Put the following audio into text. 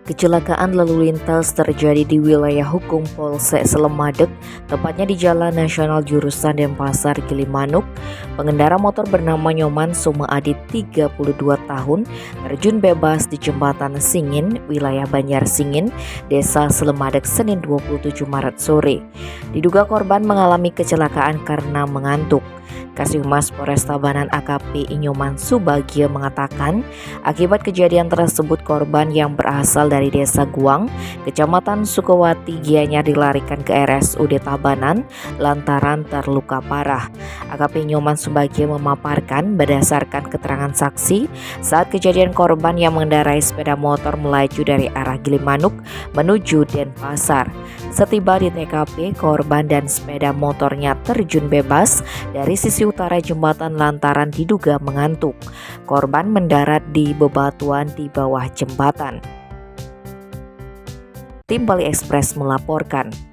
Kecelakaan lalu lintas terjadi di wilayah hukum Polsek Slemadeg, tepatnya di Jalan Nasional jurusan Denpasar Gilimanuk. Pengendara motor bernama Nyoman Suma Adit 32 tahun terjun bebas di Jembatan Singin, wilayah Banjar Singin, Desa Slemadeg, Senin 27 Maret sore. Diduga korban mengalami kecelakaan karena mengantuk. Kasihhumas Polres Tabanan AKP Nyoman Subagio mengatakan, akibat kejadian tersebut korban yang berasal dari Desa Guang, Kecamatan Sukawati, Gianyar dilarikan ke RSUD Tabanan lantaran terluka parah. AKP Nyoman Subagio memaparkan berdasarkan keterangan saksi saat kejadian korban yang mengendarai sepeda motor melaju dari arah Gilimanuk menuju Denpasar. Setiba di TKP, korban dan sepeda motornya terjun bebas dari sisi utara jembatan lantaran diduga mengantuk. Korban mendarat di bebatuan di bawah jembatan. Tim Bali Express melaporkan.